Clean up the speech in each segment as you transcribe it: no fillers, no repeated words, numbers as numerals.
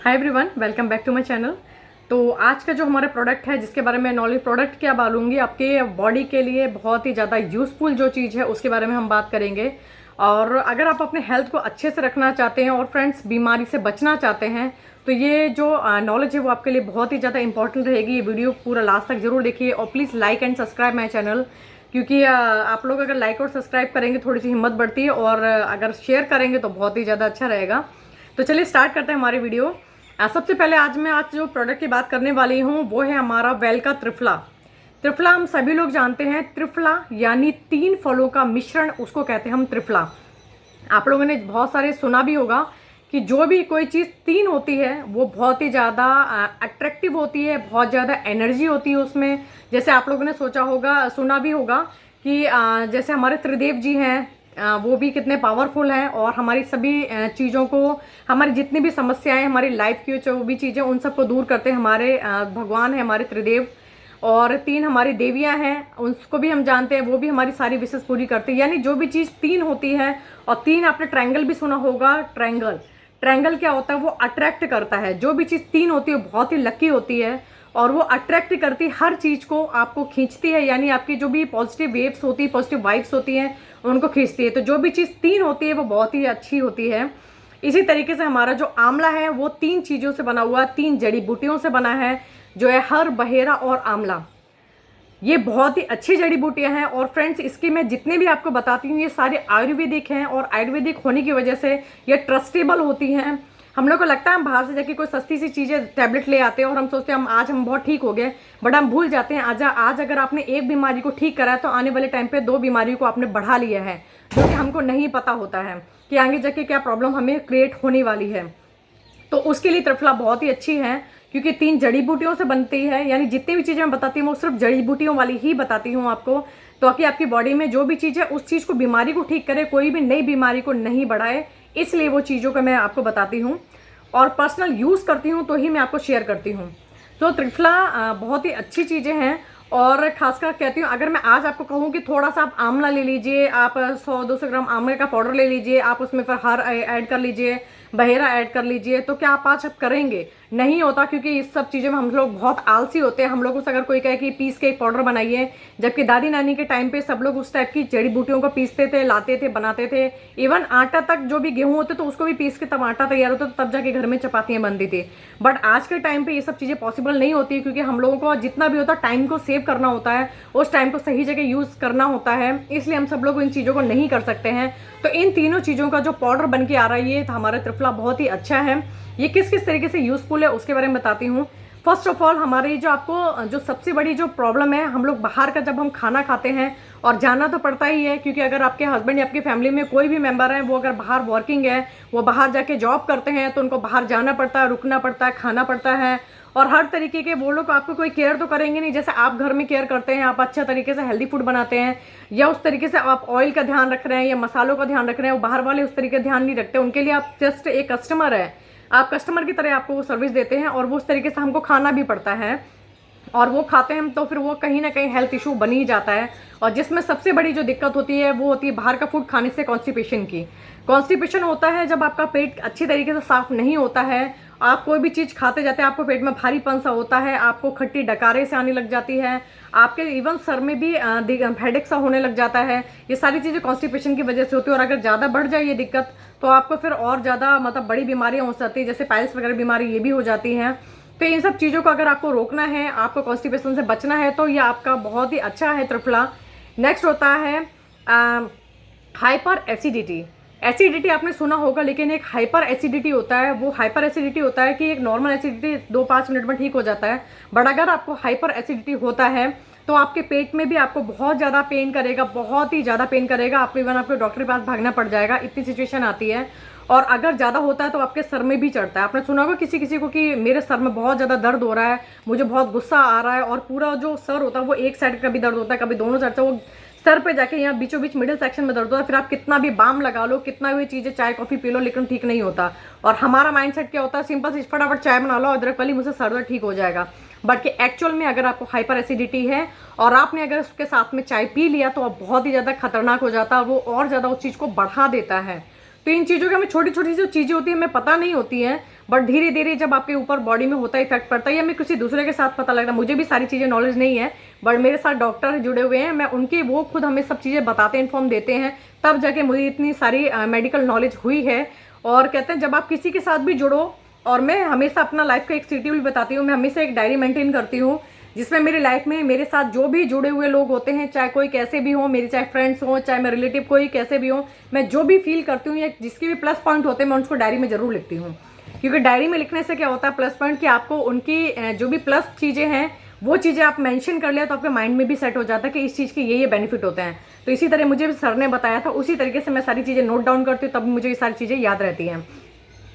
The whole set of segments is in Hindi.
Hi everyone, welcome back to my channel. तो आज का जो हमारा प्रोडक्ट है जिसके बारे में नॉलेज प्रोडक्ट क्या बोलूँगी, आपके बॉडी के लिए बहुत ही ज़्यादा यूज़फुल जो चीज़ है उसके बारे में हम बात करेंगे। और अगर आप अपने हेल्थ को अच्छे से रखना चाहते हैं और फ्रेंड्स बीमारी से बचना चाहते हैं तो ये जो नॉलेज है वो आपके लिए बहुत ही ज़्यादा इंपॉर्टेंट रहेगी। ये वीडियो पूरा लास्ट तक जरूर देखिए और please like and subscribe my channel, क्योंकि आप लोग अगर लाइक और सब्सक्राइब करेंगे थोड़ी सी हिम्मत बढ़ती है और अगर शेयर करेंगे तो बहुत ही ज़्यादा अच्छा रहेगा। तो चलिए स्टार्ट करते हैं हमारी वीडियो। सबसे पहले आज जो प्रोडक्ट की बात करने वाली हूँ वो है हमारा वेल का त्रिफला। त्रिफला हम सभी लोग जानते हैं, त्रिफला यानी 3 फलों का मिश्रण, उसको कहते हैं हम त्रिफला। आप लोगों ने बहुत सारे सुना भी होगा कि जो भी कोई चीज़ 3 होती है वो बहुत ही ज़्यादा अट्रैक्टिव होती है, बहुत ज़्यादा एनर्जी होती है उसमें। जैसे आप लोगों ने सोचा होगा, सुना भी होगा कि जैसे हमारे त्रिदेव जी हैं, वो भी कितने पावरफुल हैं और हमारी सभी चीज़ों को, हमारी जितनी भी समस्याएं, हमारी लाइफ की जो भी चीज़ें, उन सबको दूर करते हैं हमारे भगवान है, हमारे त्रिदेव। और 3 हमारी देवियां हैं, उसको भी हम जानते हैं, वो भी हमारी सारी विशेष पूरी करते हैं। यानी जो भी चीज़ 3 होती है, और 3 आपने ट्रायंगल भी सुना होगा। ट्रायंगल ट्रायंगल क्या होता है? वो अट्रैक्ट करता है। जो भी चीज़ 3 होती है बहुत ही लकी होती है और वो अट्रैक्ट करती है, हर चीज़ को आपको खींचती है। यानी आपकी जो भी पॉजिटिव वेव्स होती है, पॉजिटिव वाइब्स होती हैं, उनको खींचती है। तो जो भी चीज़ 3 होती है वो बहुत ही अच्छी होती है। इसी तरीके से हमारा जो आंवला है वो 3 चीज़ों से बना हुआ, 3 जड़ी बूटियों से बना है, जो है हर, बहेरा और आंवला। ये बहुत ही अच्छी जड़ी बूटियां हैं और फ्रेंड्स इसकी मैं जितने भी आपको बताती हूँ ये सारे आयुर्वेदिक हैं और आयुर्वेदिक होने की वजह से ये ट्रस्टेबल होती हैं। हम लोग को लगता है हम बाहर से जाके कोई सस्ती सी चीज़ें टैबलेट ले आते हैं और हम सोचते हैं हम बहुत ठीक हो गए, बट हम भूल जाते हैं आज अगर आपने एक बीमारी को ठीक करा है तो आने वाले टाइम पे 2 बीमारियों को आपने बढ़ा लिया है, जो कि हमको नहीं पता होता है कि आगे जाके क्या प्रॉब्लम हमें क्रिएट होने वाली है। तो उसके लिए त्रिफला बहुत ही अच्छी है, क्योंकि 3 जड़ी बूटियों से बनती है। यानी जितनी भी चीज़ें मैं बताती हूँ वो सिर्फ जड़ी बूटियों वाली ही बताती हूँ आपको, ताकि आपकी बॉडी में जो भी चीज़ है उस चीज़ को, बीमारी को ठीक करे, कोई भी नई बीमारी को नहीं बढ़ाए। इसलिए वो चीज़ों का मैं आपको बताती हूँ और पर्सनल यूज़ करती हूँ तो ही मैं आपको शेयर करती हूँ। तो त्रिफला बहुत ही अच्छी चीज़ें हैं और खासकर कहती हूँ, अगर मैं आज आपको कहूँ कि थोड़ा सा आप आंवला ले लीजिए, आप 100-200 ग्राम आंवले का पाउडर ले लीजिए, आप उसमें फिर हर ऐड कर लीजिए, बहेरा ऐड कर लीजिए, तो क्या आप आज आप करेंगे? नहीं होता, क्योंकि इस सब चीज़ों में हम लोग बहुत आलसी होते हैं। हम लोगों से अगर कोई कहे कि पीस के एक पाउडर बनाइए, जबकि दादी नानी के टाइम पे सब लोग उस टाइप की जड़ी बूटियों को पीसते थे, लाते थे, बनाते थे। इवन आटा तक, जो भी गेहूँ होते तो उसको भी पीस के तब आटा तैयार होता, तो तब जाके घर में चपातियाँ बनती थी। बट आज के टाइम पे ये सब चीज़ें पॉसिबल नहीं होती, क्योंकि हम लोगों को जितना भी होता है टाइम को सेव करना होता है, उस टाइम को सही जगह यूज़ करना होता है, इसलिए हम सब लोग इन चीज़ों को नहीं कर सकते हैं। तो इन तीनों चीज़ों का जो पाउडर बन के आ रहा है, ये हमारा त्रिफला बहुत ही अच्छा है। ये किस किस तरीके से यूज़फुल है उसके बारे में बताती हूँ। फर्स्ट ऑफ ऑल, हमारी जो आपको जो सबसे बड़ी जो प्रॉब्लम है, हम लोग बाहर का जब हम खाना खाते हैं, और जाना तो पड़ता ही है, क्योंकि अगर आपके हस्बैंड या आपकी फैमिली में कोई भी मेंबर है वो अगर बाहर वर्किंग है, वो बाहर जाके जॉब करते हैं, तो उनको बाहर जाना पड़ता है, रुकना पड़ता है, खाना पड़ता है। और हर तरीके के वो लोग आपको कोई केयर तो करेंगे नहीं जैसे आप घर में केयर करते हैं। आप अच्छा तरीके से हेल्दी फूड बनाते हैं, या उस तरीके से आप ऑयल का ध्यान रख रहे हैं या मसालों का ध्यान रख रहे हैं, वो बाहर वाले उस तरीके ध्यान नहीं रखते। उनके लिए आप जस्ट एक कस्टमर है, आप कस्टमर की तरह आपको वो सर्विस देते हैं और वो उस तरीके से हमको खाना भी पड़ता है, और वो खाते हैं तो फिर वो कहीं ना कहीं हेल्थ इशू बन ही जाता है। और जिसमें सबसे बड़ी जो दिक्कत होती है वो होती है बाहर का फूड खाने से कॉन्स्टिपेशन की। कॉन्स्टिपेशन होता है जब आपका पेट अच्छी तरीके से साफ नहीं होता है, आप कोई भी चीज़ खाते जाते हैं आपको पेट में भारीपन सा होता है, आपको खट्टी डकारे से आने लग जाती है, आपके इवन सर में भी हेडेक सा होने लग जाता है। ये सारी चीज़ें कॉन्स्टिपेशन की वजह से होती है। और अगर ज़्यादा बढ़ जाए ये दिक्कत तो आपको फिर और ज़्यादा मतलब बड़ी बीमारियाँ हो सकती है, जैसे पाइल्स वगैरह बीमारी, ये भी हो जाती हैं। तो इन सब चीज़ों को अगर आपको रोकना है, आपको कॉन्स्टिपेशन से बचना है, तो ये आपका बहुत ही अच्छा है त्रिफला। नेक्स्ट होता है हाइपर एसिडिटी। एसिडिटी आपने सुना होगा, लेकिन एक हाइपर एसिडिटी होता है। वो हाइपर एसिडिटी होता है कि एक नॉर्मल एसिडिटी 2-5 मिनट में ठीक हो जाता है, बट अगर आपको हाइपर एसिडिटी होता है तो आपके पेट में भी आपको बहुत ज़्यादा पेन करेगा, बहुत ही ज़्यादा पेन करेगा। आपको इवन आपको डॉक्टर के पास भागना पड़ जाएगा, इतनी सिचुएशन आती है। और अगर ज़्यादा होता है तो आपके सर में भी चढ़ता है। आपने सुना होगा किसी किसी को कि मेरे सर में बहुत ज़्यादा दर्द हो रहा है, मुझे बहुत गुस्सा आ रहा है, और पूरा जो सर होता है वो एक साइड का भी दर्द होता है, कभी दोनों साइड से, वो सर पे जाके यहाँ बीचों बीच मिडिल सेक्शन में दर्द होता है। फिर आप कितना भी बाम लगा लो, कितना भी चीज़ें, चाय कॉफ़ी पी लो, लेकिन ठीक नहीं होता। और हमारा माइंडसेट क्या होता है, सिंपल से फटाफट चाय बना लो, अदरक वाली, मुझसे सर दर्द ठीक हो जाएगा। बट कि एक्चुअल में अगर आपको हाइपर एसिडिटी है और आपने अगर उसके साथ में चाय पी लिया तो अब बहुत ही ज़्यादा खतरनाक हो जाता है, वो और ज़्यादा उस चीज़ को बढ़ा देता है। तो इन चीज़ों की हमें छोटी छोटी जो चीज़ें होती है हमें पता नहीं होती हैं, बट धीरे धीरे जब आपके ऊपर बॉडी में होता है, इफेक्ट पड़ता है, या हमें किसी दूसरे के साथ पता लगता है। मुझे भी सारी चीज़ें नॉलेज नहीं है, बट मेरे साथ डॉक्टर जुड़े हुए हैं, मैं उनके, वो खुद हमें सब चीज़ें बताते हैं, इन्फॉर्म देते हैं, तब जाके मुझे इतनी सारी मेडिकल नॉलेज हुई है। और कहते हैं जब आप किसी के साथ भी जुड़ो, और मैं हमेशा अपना लाइफ का एक शेड्यूल बताती हूँ, मैं हमेशा एक डायरी मेंटेन करती हूँ जिसमें मेरी लाइफ में मेरे साथ जो भी जुड़े हुए लोग होते हैं, चाहे कोई कैसे भी हो, मेरी चाहे फ्रेंड्स हो, चाहे मेरे रिलेटिव कोई कैसे भी हो, मैं जो भी फील करती हूँ या जिसके भी प्लस पॉइंट होते हैं मैं उसको डायरी में जरूर लिखती हूँ। क्योंकि डायरी में लिखने से क्या होता है प्लस पॉइंट, कि आपको उनकी जो भी प्लस चीज़ें हैं वो चीज़ें आप मेंशन कर लिया तो आपके माइंड में भी सेट हो जाता है कि इस चीज़ के ये बेनिफिट होते हैं। तो इसी तरह मुझे भी सर ने बताया था, उसी तरीके से मैं सारी चीज़ें नोट डाउन करती हूँ, तब मुझे ये सारी चीज़ें याद रहती हैं।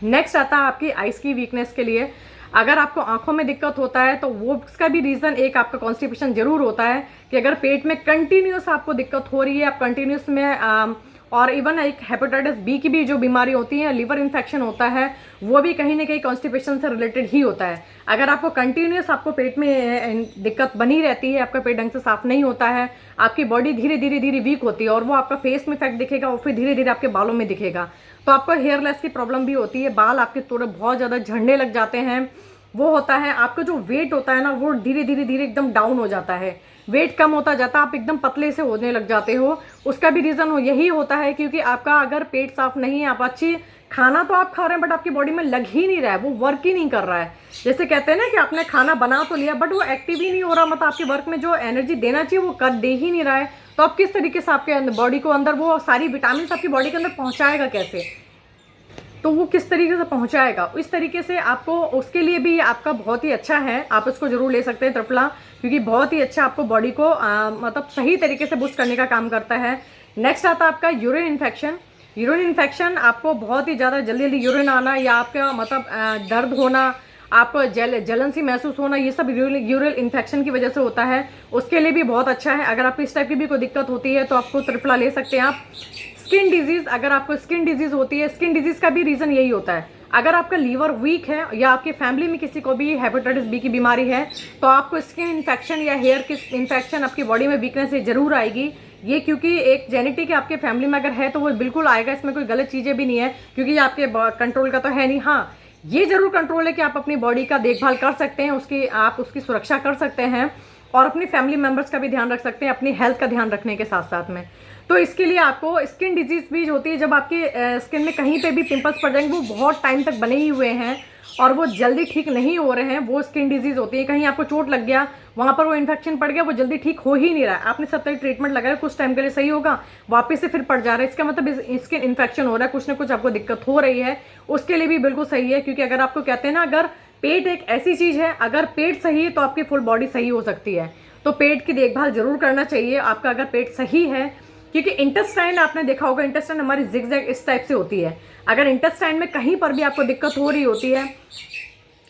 नेक्स्ट आता है आपकी आइज़ की वीकनेस के लिए। अगर आपको आंखों में दिक्कत होता है तो वो उसका भी रीज़न एक आपका कॉन्स्टिपेशन जरूर होता है, कि अगर पेट में कंटिन्यूस आपको दिक्कत हो रही है, आप कंटिन्यूस में और इवन एक हेपेटाइटिस बी की भी जो बीमारी होती है, लिवर इन्फेक्शन होता है, वो भी कहीं ना कहीं कॉन्स्टिपेशन से रिलेटेड ही होता है। अगर आपको कंटिन्यूस आपको पेट में दिक्कत बनी रहती है, आपका पेट ढंग से साफ नहीं होता है, आपकी बॉडी धीरे धीरे वीक होती है, और वो आपका फेस में इफेक्ट दिखेगा और फिर धीरे धीरे आपके बालों में दिखेगा। तो आपको हेयरलेस की प्रॉब्लम भी होती है, बाल आपके थोड़े बहुत ज़्यादा झड़ने लग जाते हैं, वो होता है। आपका जो वेट होता है ना वो धीरे धीरे एकदम डाउन हो जाता है, वेट कम होता जाता है, आप एकदम पतले से होने लग जाते हो। उसका भी रीज़न यही होता है क्योंकि आपका अगर पेट साफ नहीं है, आप अच्छी खाना तो आप खा रहे हैं बट आपकी बॉडी में लग ही नहीं रहा है, वो वर्क ही नहीं कर रहा है। जैसे कहते हैं ना कि आपने खाना बना तो लिया बट वो एक्टिव ही नहीं हो रहा, मतलब आपके वर्क में जो एनर्जी देना चाहिए वो कर दे ही नहीं रहा है। तो आप किस तरीके से आपके बॉडी को अंदर वो सारी विटामिन आपकी बॉडी के अंदर पहुँचाएगा कैसे, तो वो किस तरीके से पहुंचाएगा। इस तरीके से आपको, उसके लिए भी आपका बहुत ही अच्छा है, आप इसको जरूर ले सकते हैं त्रिफला, क्योंकि बहुत ही अच्छा आपको बॉडी को मतलब सही तरीके से बूस्ट करने का काम करता है। नेक्स्ट आता है आपका यूरिन इन्फेक्शन। यूरिन इन्फेक्शन आपको बहुत ही ज़्यादा जल्दी जल्दी यूरिन आना, या आपका मतलब दर्द होना, आपको जलन सी महसूस होना, ये सब यूरिन इन्फेक्शन की वजह से होता है। उसके लिए भी बहुत अच्छा है। अगर आपको इस टाइप की भी कोई दिक्कत होती है तो आपको त्रिफला ले सकते हैं आप। स्किन डिजीज, अगर आपको स्किन डिजीज होती है, स्किन डिजीज का भी रीज़न यही होता है। अगर आपका लीवर वीक है या आपके फैमिली में किसी को भी हेपेटाइटिस बी की बीमारी है तो आपको स्किन इन्फेक्शन या हेयर की इन्फेक्शन, आपकी बॉडी में वीकनेस जरूर आएगी। ये क्योंकि एक जेनेटिक आपके फैमिली में अगर है तो वो बिल्कुल आएगा, इसमें कोई गलत चीज़ें भी नहीं है, क्योंकि ये आपके कंट्रोल का तो है नहीं। हाँ, ये जरूर कंट्रोल है कि आप अपनी बॉडी का देखभाल कर सकते हैं, आप उसकी सुरक्षा कर सकते हैं, और अपनी फैमिली मेंबर्स का भी ध्यान रख सकते हैं, अपनी हेल्थ का ध्यान रखने के साथ साथ में। तो इसके लिए आपको स्किन डिजीज भी होती है, जब आपकी स्किन में कहीं पे भी पिंपल्स पड़ जाएंगे, वो बहुत टाइम तक बने ही हुए हैं और वो जल्दी ठीक नहीं हो रहे हैं, वो स्किन डिजीज होती है। कहीं आपको चोट लग गया, वहाँ पर वो इन्फेक्शन पड़ गया, वो जल्दी ठीक हो ही नहीं रहा है, आपने सब तरह ट्रीटमेंट लगाया, कुछ टाइम के लिए सही होगा, वापस से फिर पड़ जा रहा है, इसका मतलब स्किन इन्फेक्शन हो रहा है, कुछ ना कुछ आपको दिक्कत हो रही है। उसके लिए भी बिल्कुल सही है, क्योंकि अगर आपको कहते हैं ना, अगर पेट एक ऐसी चीज़ है, अगर पेट सही है तो आपकी फुल बॉडी सही हो सकती है। तो पेट की देखभाल जरूर करना चाहिए आपका, अगर पेट सही है, क्योंकि इंटेस्टाइन आपने देखा होगा, इंटेस्टाइन हमारी जिगजैग इस टाइप से होती है। अगर इंटेस्टाइन में कहीं पर भी आपको दिक्कत हो रही होती है,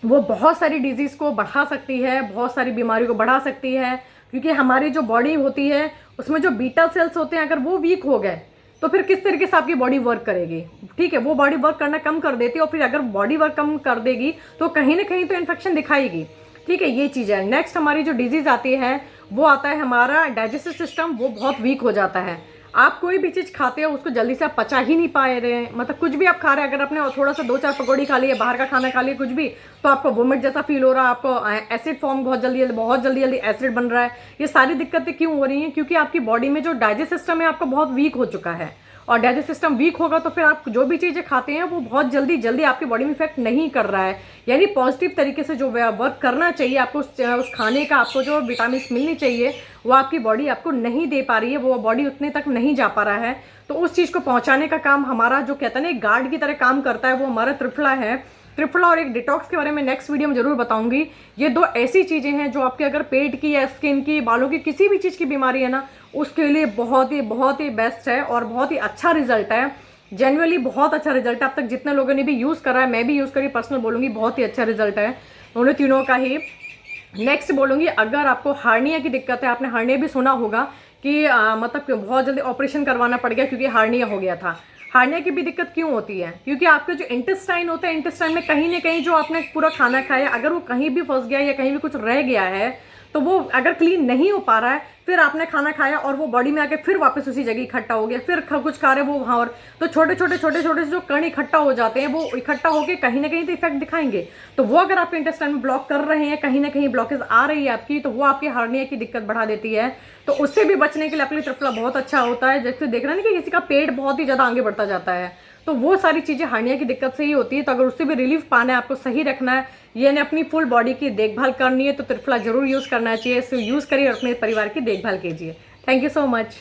वो बहुत सारी डिजीज को बढ़ा सकती है, बहुत सारी बीमारी को बढ़ा सकती है, क्योंकि हमारी जो बॉडी होती है उसमें जो बीटा सेल्स होते हैं, अगर वो वीक हो गए तो फिर किस तरीके से आपकी बॉडी वर्क करेगी। ठीक है, वो बॉडी वर्क करना कम कर देती है, और फिर अगर बॉडी वर्क कम कर देगी तो कहीं ना कहीं तो इन्फेक्शन दिखाएगी। ठीक है, ये चीज़ है। नेक्स्ट हमारी जो डिजीज आती है वो आता है हमारा डाइजेस्टिव सिस्टम, वो बहुत वीक हो जाता है। आप कोई भी चीज़ खाते हो उसको जल्दी से आप पचा ही नहीं पा रहे हैं, मतलब कुछ भी आप खा रहे हैं, अगर आपने थोड़ा सा 2-4 पकौड़ी खा ली है, बाहर का खाना खा लिया कुछ भी, तो आपको वोमिट जैसा फील हो रहा है, आपको एसिड फॉर्म बहुत जल्दी एसिड बन रहा है। ये सारी दिक्कतें क्यों हो रही हैं? क्योंकि आपकी बॉडी में जो डाइजेस्ट सिस्टम है आपका बहुत वीक हो चुका है, और डाइजेस्ट सिस्टम वीक होगा तो फिर आप जो भी चीज़ें खाते हैं वो बहुत जल्दी आपकी बॉडी में इफेक्ट नहीं कर रहा है। यानी पॉजिटिव तरीके से जो वर्क करना चाहिए आपको, उस खाने का आपको जो विटामिन मिलनी चाहिए वो आपकी बॉडी आपको नहीं दे पा रही है, वो बॉडी उतने तक नहीं जा पा रहा है। तो उस चीज़ को पहुंचाने का काम हमारा, जो कहता है ना, एक गार्ड की तरह काम करता है, वो हमारा त्रिफला है। त्रिफला और एक डिटॉक्स के बारे में नेक्स्ट वीडियो में जरूर बताऊंगी। ये 2 ऐसी चीज़ें हैं जो आपके अगर पेट की या स्किन की, बालों की, किसी भी चीज़ की बीमारी है ना, उसके लिए बहुत ही बेस्ट है और बहुत ही अच्छा रिजल्ट है। जेन्युइनली बहुत अच्छा रिजल्ट है। अब तक जितने लोगों ने भी यूज़ करा है, मैं भी यूज़ करी, पर्सनल बोलूँगी बहुत ही अच्छा रिजल्ट है उन्हें तीनों का ही। नेक्स्ट बोलूँगी, अगर आपको हार्निया की दिक्कत है, आपने हार्निया भी सुना होगा कि मतलब बहुत जल्दी ऑपरेशन करवाना पड़ गया क्योंकि हार्निया हो गया था। हार्निया की भी दिक्कत क्यों होती है? क्योंकि आपका जो इंटेस्टाइन होता है, इंटेस्टाइन में कहीं ना कहीं जो आपने पूरा खाना खाया, अगर वो कहीं भी फंस गया या कहीं भी कुछ रह गया है, तो तो वो अगर क्लीन नहीं हो पा रहा है, फिर आपने खाना खाया और वो बॉडी में आके फिर वापस उसी जगह इकट्ठा हो गया, फिर कुछ खा रहे वो वहाँ, और तो छोटे छोटे छोटे छोटे से जो कण इकट्ठा हो जाते हैं, वो इकट्ठा होकर कहीं ना कहीं तो इफेक्ट दिखाएंगे। तो वो अगर आपके इंटेस्टाइन में ब्लॉक कर रहे हैं, कहीं ना कहीं ब्लॉकेज आ रही है आपकी, तो वो आपकी हार्निया की दिक्कत बढ़ा देती है। तो उससे भी बचने के लिए आपके लिए त्रिफला बहुत अच्छा होता है। जैसे देख रहे हैं ना कि किसी का पेट बहुत ही ज़्यादा आगे बढ़ता जाता है, तो वो सारी चीज़ें हार्निया की दिक्कत से ही होती है। तो अगर उससे भी रिलीफ पाना है, आपको सही रखना है, यानी अपनी फुल बॉडी की देखभाल करनी है, तो त्रिफला जरूर यूज़ करना चाहिए। इसे यूज़ करिए और अपने परिवार की देखभाल कीजिए। Thank you so much.